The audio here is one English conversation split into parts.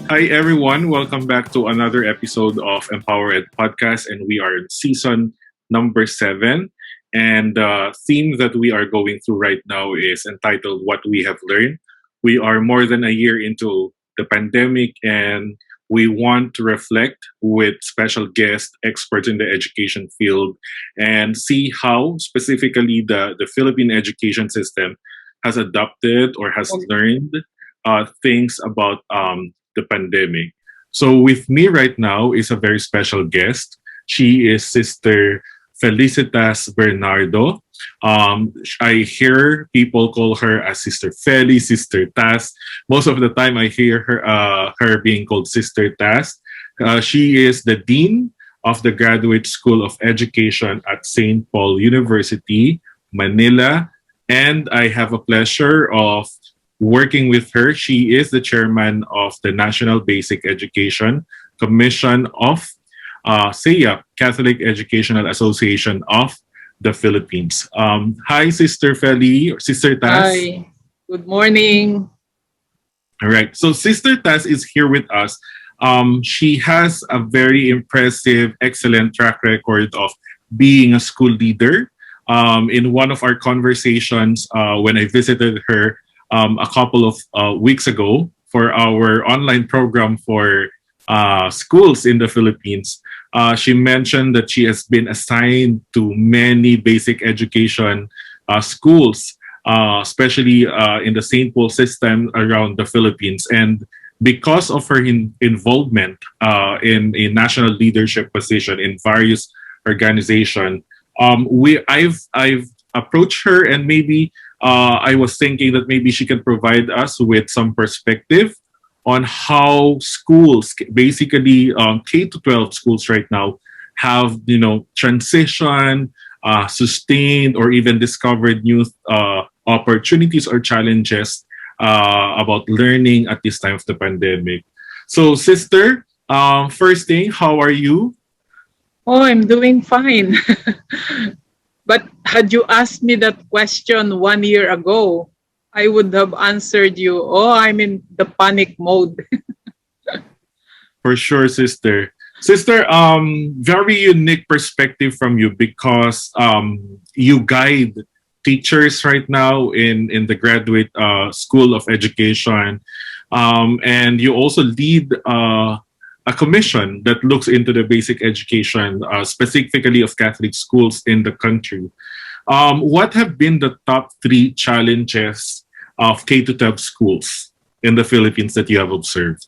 Hi everyone, welcome back to another episode of empowerED podcast, and we are in season number 7. And the theme that we are going through right now is entitled "What We Have Learned." We are more than a year into the pandemic, and we want to reflect with special guests, experts in the education field, and see how specifically the Philippine education system has adopted or has learned things about the pandemic. So, with me right now is a very special guest. She is Sister Felicitas Bernardo. I hear people call her as Sister Feli, Sister Tas. Most of the time, I hear her being called Sister Tas. She is the Dean of the Graduate School of Education at St. Paul University, Manila. And I have a pleasure of working with her. She is the chairman of the National Basic Education Commission of SEA, Catholic Educational Association of the Philippines. Hi, Sister Feli, or Sister Tas. Hi, good morning. All right. So Sister Tas is here with us. She has a very impressive, excellent track record of being a school leader. In one of our conversations, when I visited her a couple of weeks ago for our online program for schools in the Philippines, she mentioned that she has been assigned to many basic education schools, especially in the St. Paul system around the Philippines. And because of her involvement in a national leadership position in various organizations, I've approached her, and maybe I was thinking that maybe she can provide us with some perspective on how schools, basically K to 12 schools right now, have transitioned, sustained, or even discovered new opportunities or challenges about learning at this time of the pandemic. So, sister, first thing, how are you? Oh, I'm doing fine. But had you asked me that question 1 year ago, I would have answered you, oh, I'm in the panic mode. For sure, sister. Sister, very unique perspective from you because you guide teachers right now in the graduate school of education, and you also lead a commission that looks into the basic education, specifically of Catholic schools in the country. What have been the top 3 challenges of K to 12 schools in the Philippines that you have observed?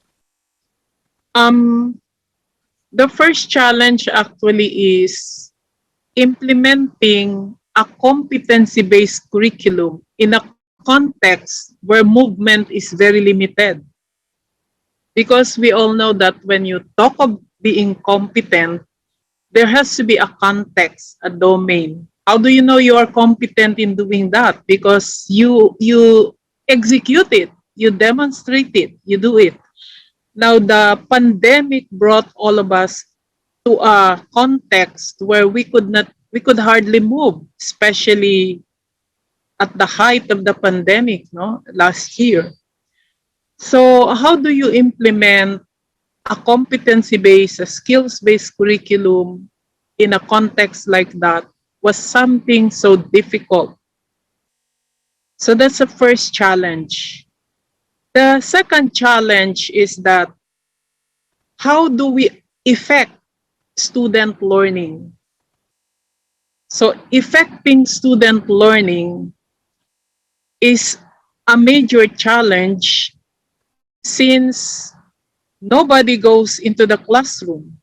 Um, the first challenge actually is implementing a competency-based curriculum in a context where movement is very limited. Because we all know that when you talk of being competent, there has to be a context, a domain. How do you know you are competent in doing that? Because you execute it, you demonstrate it, you do it. Now the pandemic brought all of us to a context where we could hardly move, especially at the height of the pandemic, no, last year. So how do you implement a competency-based, a skills-based curriculum in a context like that was something so difficult. So that's the first challenge. The second challenge is that how do we effect student learning? So effecting student learning is a major challenge since nobody goes into the classroom.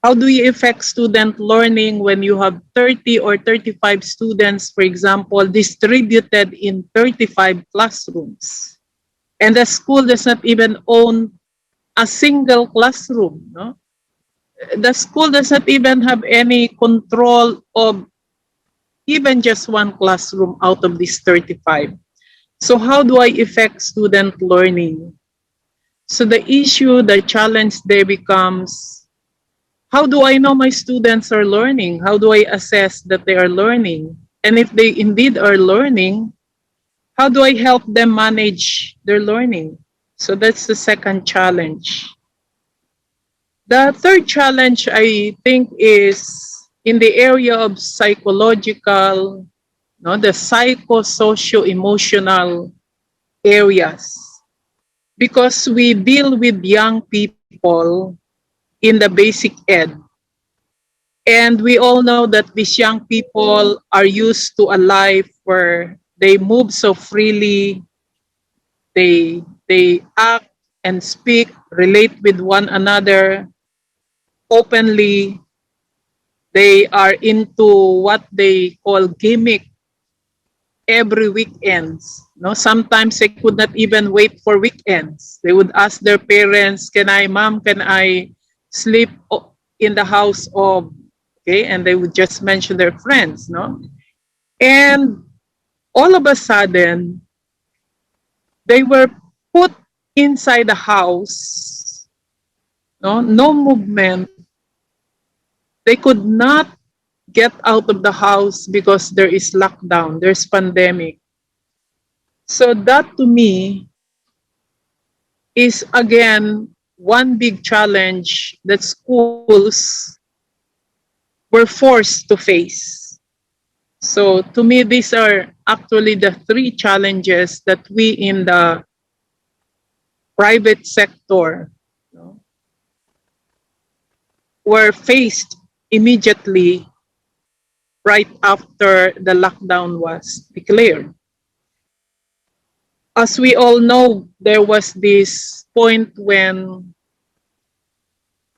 How do you affect student learning when you have 30 or 35 students, for example, distributed in 35 classrooms? And the school does not even own a single classroom. No? The school does not even have any control of even just one classroom out of these 35. So how do I affect student learning? So the issue, the challenge there becomes, how do I know my students are learning? How do I assess that they are learning? And if they indeed are learning, how do I help them manage their learning? So that's the second challenge. The third challenge, I think, is in the area of psychological, no, the psychosocial-emotional areas. Because we deal with young people in the basic ed. And we all know that these young people are used to a life where they move so freely, they act and speak, relate with one another openly. They are into what they call gimmick every weekends. No, sometimes they could not even wait for weekends. They would ask their parents, Mom, can I sleep in the house of," okay, and they would just mention their friends, no? And all of a sudden, they were put inside the house, no movement. They could not get out of the house because there is lockdown, there's pandemic. So that to me is again one big challenge that schools were forced to face. So to me, these are actually the three challenges that we in the private sector, were faced immediately right after the lockdown was declared. As we all know, there was this point when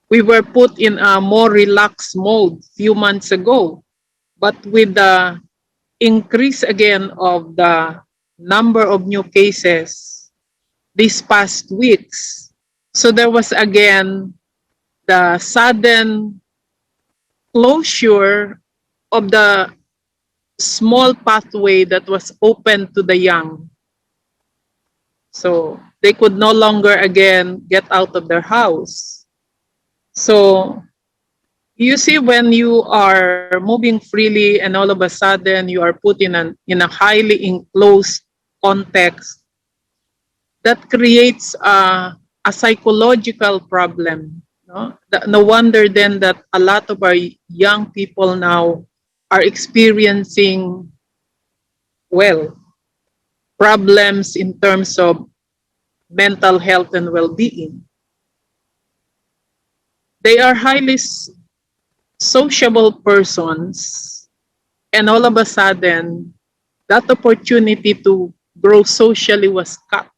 we were put in a more relaxed mode few months ago. But with the increase again of the number of new cases these past weeks, so there was again the sudden closure of the small pathway that was open to the young. So they could no longer again get out of their house. So you see, when you are moving freely and all of a sudden you are put in a highly enclosed context, that creates a psychological problem. No? No wonder then that a lot of our young people now are experiencing, well, problems in terms of mental health and well-being. They are highly sociable persons, and all of a sudden, that opportunity to grow socially was cut.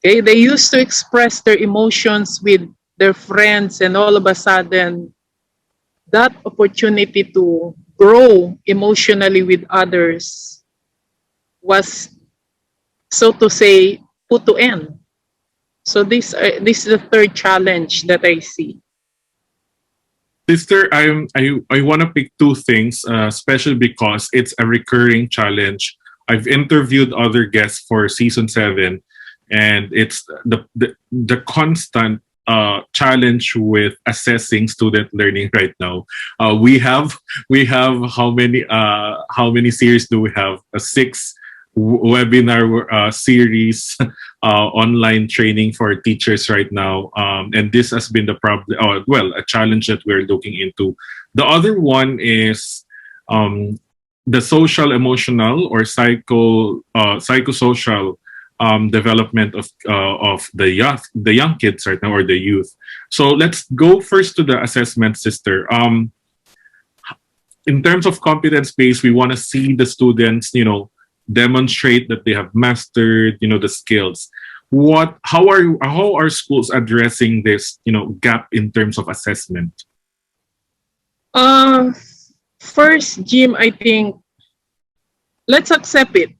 Okay, they used to express their emotions with their friends, and all of a sudden, that opportunity to grow emotionally with others was, so to say, put to end. So this is the third challenge that I see. Sister, I want to pick two things, especially because it's a recurring challenge. I've interviewed other guests for season 7, and it's the constant challenge with assessing student learning right now. We have how many series do we have? A 6 webinar series, online training for teachers right now, and this has been the problem. Well, a challenge that we're looking into. The other one is the social, emotional, or psychosocial development of the young kids right now, or the youth. So let's go first to the assessment, sister. In terms of competence base, we want to see the students, demonstrate that they have mastered, the skills. How are schools addressing this, gap in terms of assessment? Uh, First, Jim, I think let's accept it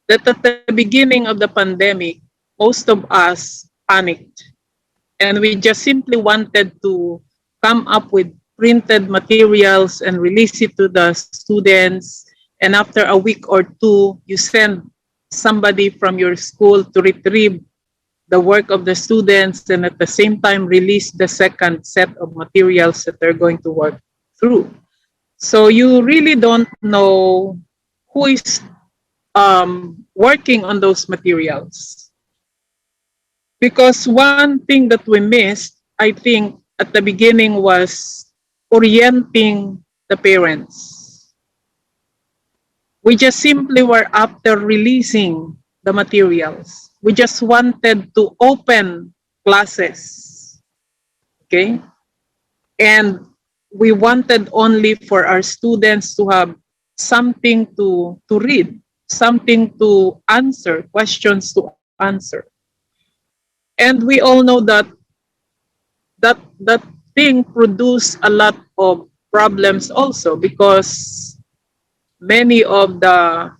that at the beginning of the pandemic, most of us panicked, and we just simply wanted to come up with printed materials and release it to the students. And after a week or two, you send somebody from your school to retrieve the work of the students, and at the same time release the second set of materials that they're going to work through. So you really don't know who is working on those materials. Because one thing that we missed, I think, at the beginning was orienting the parents. We just simply were after releasing the materials. We just wanted to open classes, okay? And we wanted only for our students to have something to read, something to answer, questions to answer. And we all know that that thing produced a lot of problems also, because many of the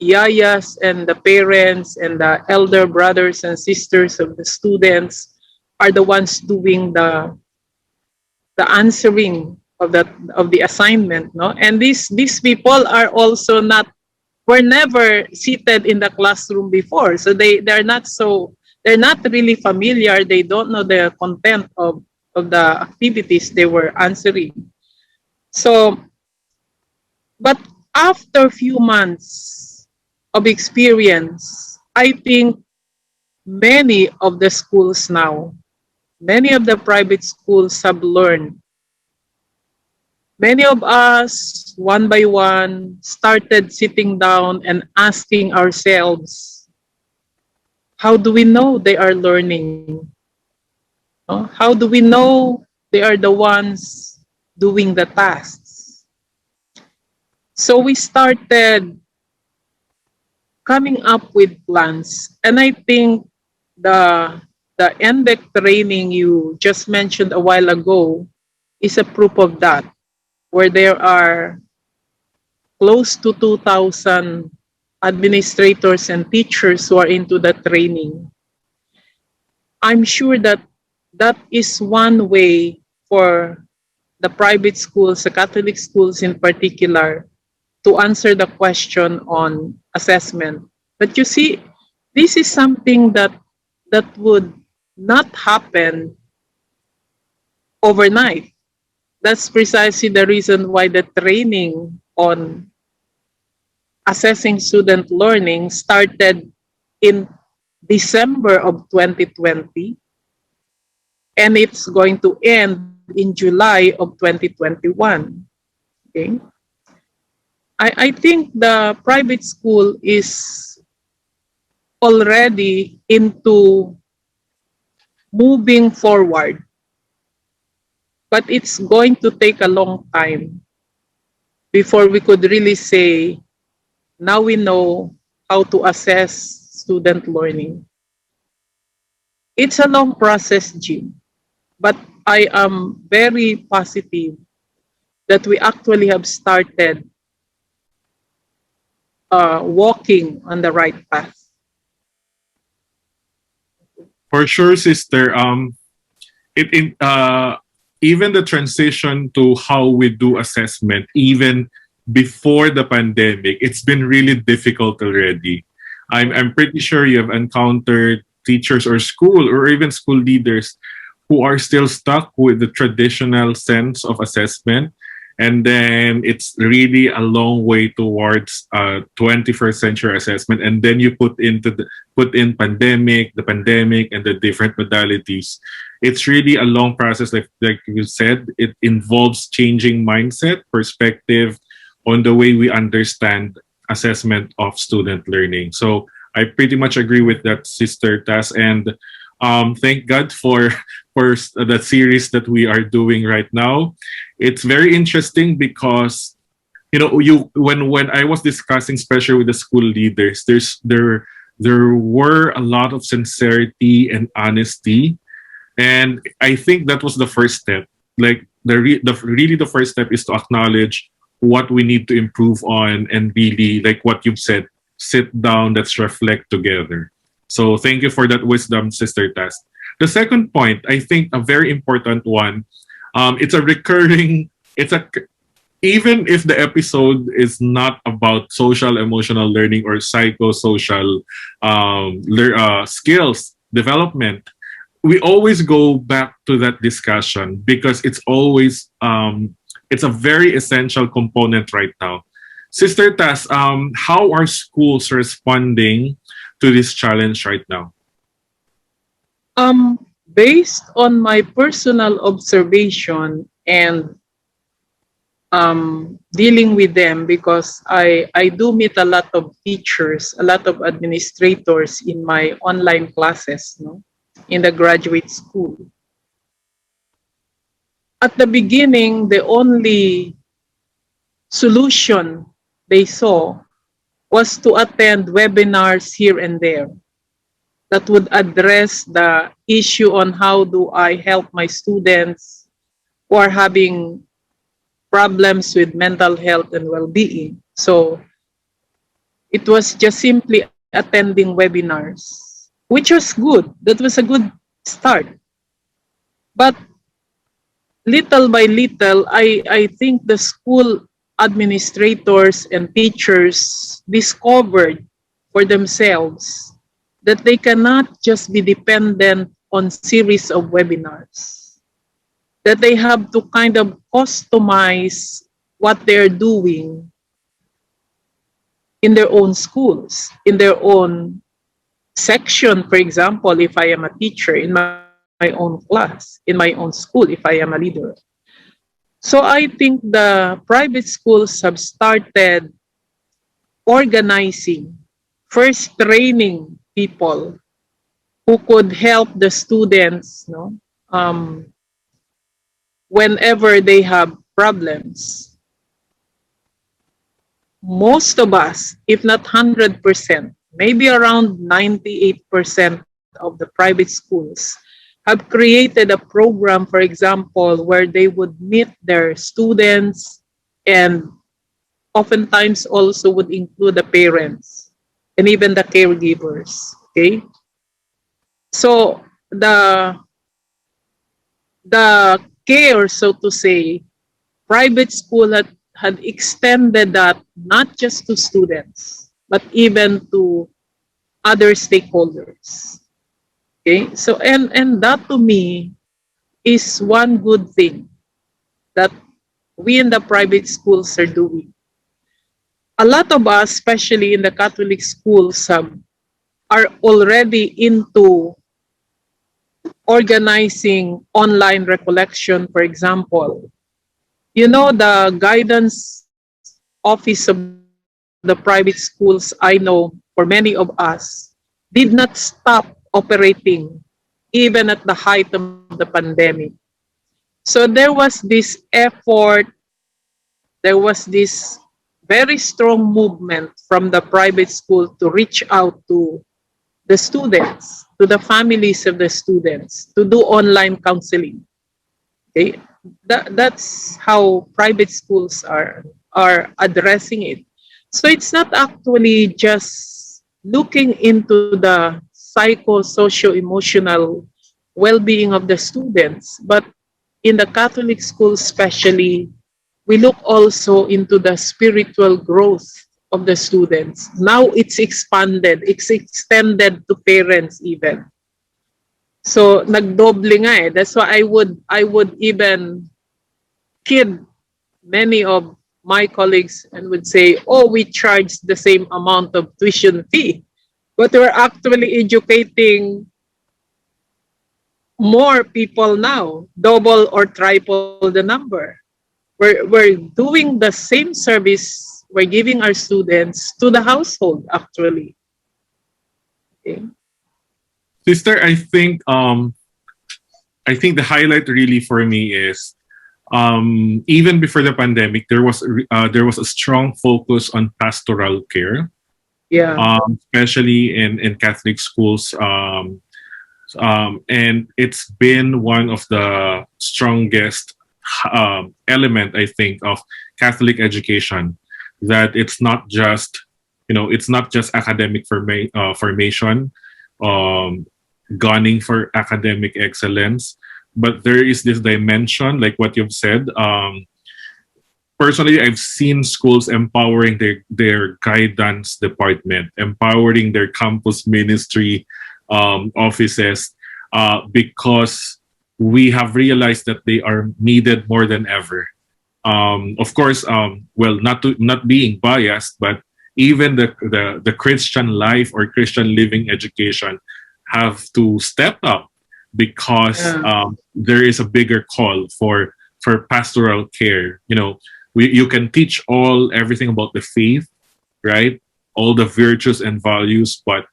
yayas and the parents and the elder brothers and sisters of the students are the ones doing the answering of the assignment, no? And these people are also not, were never seated in the classroom before, so they're not, so they're not really familiar. They don't know the content of the activities they were answering. So, but after a few months of experience, I think many of the schools now, many of the private schools have learned. Many of us, one by one, started sitting down and asking ourselves, how do we know they are learning? How do we know they are the ones doing the tasks? So we started coming up with plans. And I think the NDEC training you just mentioned a while ago is a proof of that, where there are close to 2,000 administrators and teachers who are into the training. I'm sure that that is one way for the private schools, the Catholic schools in particular, to answer the question on assessment. But you see, this is something that would not happen overnight. That's precisely the reason why the training on assessing student learning started in December of 2020, and it's going to end in July of 2021. Okay? I think the private school is already into moving forward, but it's going to take a long time before we could really say, now we know how to assess student learning. It's a long process, Jim, but I am very positive that we actually have started walking on the right path. For sure, sister. It even the transition to how we do assessment, even before the pandemic, it's been really difficult already. I'm pretty sure you have encountered teachers or school or even school leaders who are still stuck with the traditional sense of assessment. And then it's really a long way towards 21st century assessment. And then you put in the pandemic and the different modalities. It's really a long process. Like you said, it involves changing mindset, perspective on the way we understand assessment of student learning. So I pretty much agree with that, Sister Tass. And thank God for the series that we are doing right now. It's very interesting because when I was discussing, especially with the school leaders, there were a lot of sincerity and honesty, and I think that was the first step. Like really the first step is to acknowledge what we need to improve on, and really, like what you've said, sit down, let's reflect together. So thank you for that wisdom, Sister Tass. The second point, I think a very important one, it's a recurring, even if the episode is not about social emotional learning or psychosocial skills development, we always go back to that discussion because it's always, it's a very essential component right now. Sister Tas, how are schools responding to this challenge right now? Based on my personal observation and dealing with them, because I do meet a lot of teachers, a lot of administrators in my online classes, no, in the graduate school. At the beginning, the only solution they saw was to attend webinars here and there that would address the issue on how do I help my students who are having problems with mental health and well-being. So it was just simply attending webinars, which was good. That was a good start. But little by little, I think the school administrators and teachers discovered for themselves that they cannot just be dependent on series of webinars, that they have to kind of customize what they're doing in their own schools, in their own section. For example, if I am a teacher, in my own class, in my own school, if I am a leader. So I think the private schools have started organizing, first training people who could help the students, no, whenever they have problems. Most of us, if not 100%, maybe around 98% of the private schools have created a program, for example, where they would meet their students and oftentimes also would include the parents and even the caregivers. Okay, so the care, so to say, private school had extended that not just to students but even to other stakeholders. Okay, so and that to me is one good thing that we in the private schools are doing. A lot of us, especially in the Catholic schools, are already into organizing online recollection, for example. You know, the guidance office of the private schools, I know for many of us, did not stop operating even at the height of the pandemic. So there was this effort, there was this very strong movement from the private school to reach out to the students, to the families of the students, to do online counseling. Okay, that's how private schools are addressing it. So it's not actually just looking into the psycho-socio-emotional well-being of the students, but in the Catholic schools especially, we look also into the spiritual growth of the students. Now it's expanded, it's extended to parents even. So nagdoble nga eh. That's why I would even kid many of my colleagues and would say, oh, we charge the same amount of tuition fee, but we're actually educating more people now, double or triple the number. We're doing the same service we're giving our students to the household actually. Okay. Sister, I think the highlight really for me is even before the pandemic, there was a strong focus on pastoral care, Yeah. especially in Catholic schools, and it's been one of the strongest element, I think, of Catholic education. That it's not just academic formation, um, gunning for academic excellence, but there is this dimension, like what you've said. Personally, I've seen schools empowering their guidance department, empowering their campus ministry offices, because we have realized that they are needed more than ever. Of course, well, not being biased, but even the Christian life or Christian living education have to step up because Yeah. there is a bigger call for pastoral care. You can teach everything about the faith, right? All the virtues and values, but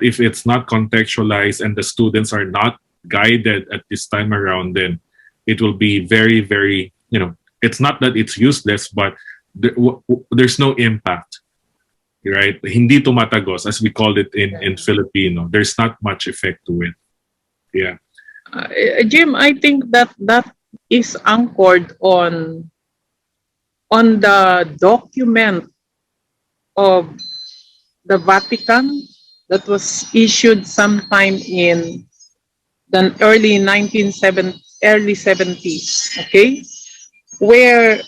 if it's not contextualized and the students are not guided at this time around, then it will be very, very, it's not that it's useless, but there's no impact, right? Hindi tumatagos, as we call it in Filipino. There's not much effect to it. Yeah. Jim, I think that is anchored on the document of the Vatican that was issued sometime in the early 70s, okay? Where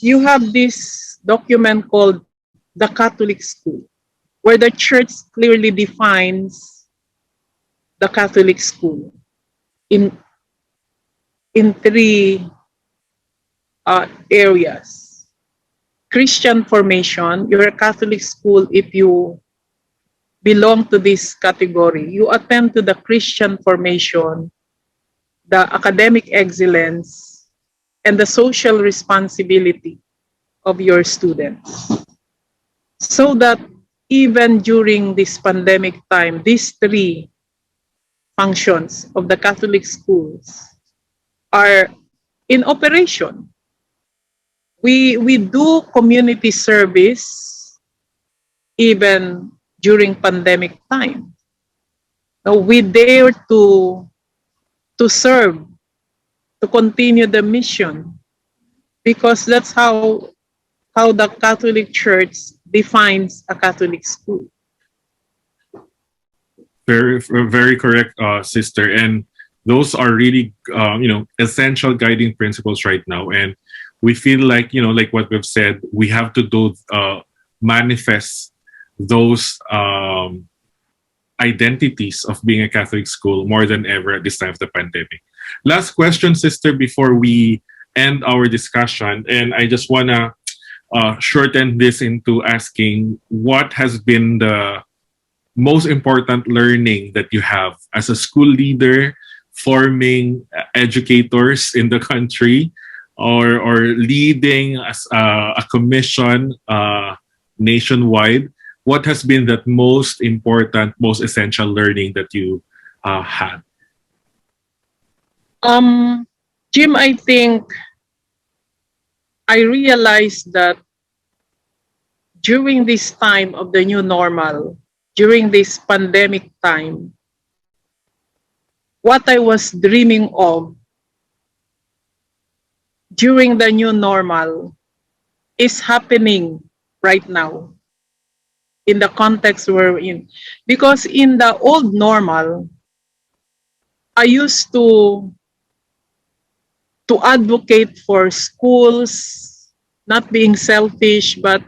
you have this document called the Catholic School, where the church clearly defines the Catholic school in three areas. Christian formation, you're a Catholic school if you belong to this category. You attend to the Christian formation, the academic excellence, and the social responsibility of your students. So that even during this pandemic time, these three functions of the Catholic schools are in operation. We do community service even during pandemic time. So we dare to serve, to continue the mission, because that's how the Catholic Church defines a Catholic school. Very, very correct, sister. And those are really, essential guiding principles right now. And we feel like, like what we've said, we have to manifest those identities of being a Catholic school more than ever at this time of the pandemic. Last question, sister, before we end our discussion. And I just want to shorten this into asking what has been the most important learning that you have as a school leader, forming educators in the country, or leading as a commission nationwide. What has been that most important, most essential learning that you had? Jim, I think I realized that during this time of the new normal, during this pandemic time, what I was dreaming of during the new normal is happening right now in the context we're in. Because in the old normal, I used to advocate for schools not being selfish, but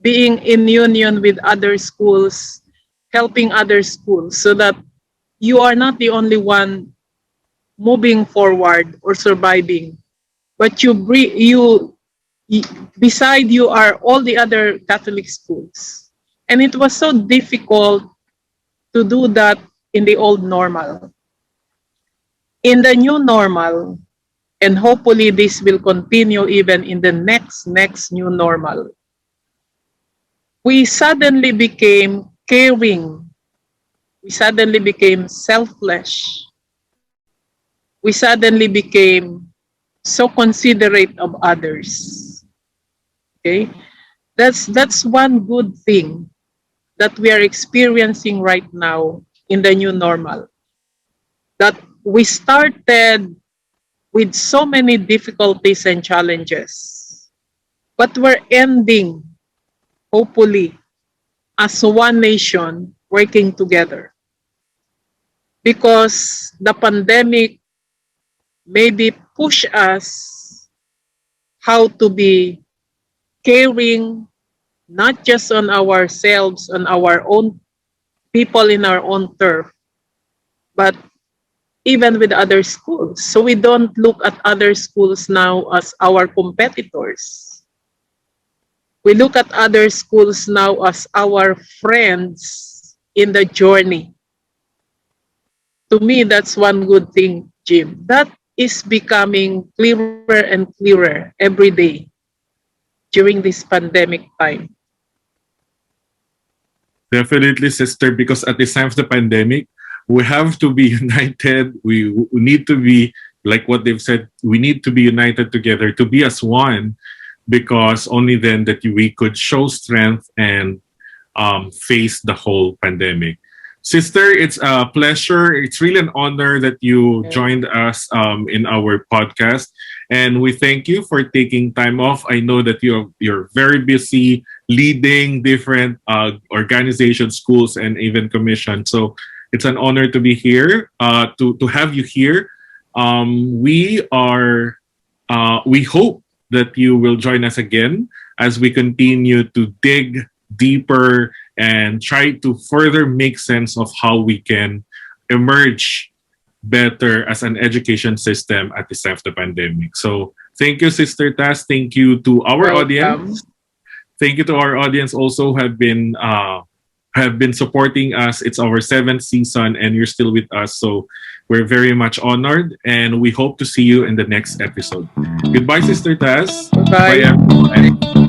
being in union with other schools, helping other schools, so that you are not the only one moving forward or surviving, but beside you are all the other Catholic schools. And it was so difficult to do that in the old normal. In the new normal, and hopefully this will continue even in the next new normal, we suddenly became caring. We suddenly became selfless. We suddenly became so considerate of others. Okay? That's one good thing that we are experiencing right now in the new normal. That we started with so many difficulties and challenges, but we're ending, hopefully, as one nation working together. Because the pandemic maybe push us how to be caring, not just on ourselves, on our own people in our own turf, but even with other schools. So we don't look at other schools now as our competitors. We look at other schools now as our friends in the journey. To me, that's one good thing, Jim. That is becoming clearer and clearer every day during this pandemic time. Definitely, sister, because at the time of the pandemic, we have to be united. We need to be, like what they've said, we need to be united together to be as one, because only then that we could show strength and face the whole pandemic. Sister, it's a pleasure. It's really an honor that you joined us in our podcast, and we thank you for taking time off. I know that you're very busy leading different organizations, schools, and even commissions. So it's an honor to be here. To have you here. We hope that you will join us again as we continue to dig deeper and try to further make sense of how we can emerge better as an education system at the time of the pandemic. So thank you, Sister Taz. Thank you to our Welcome. audience. Thank you to our audience also who have been supporting us. It's our 7th season and you're still with us. So we're very much honored and we hope to see you in the next episode. Goodbye, Sister Taz. Bye, Bye. everyone.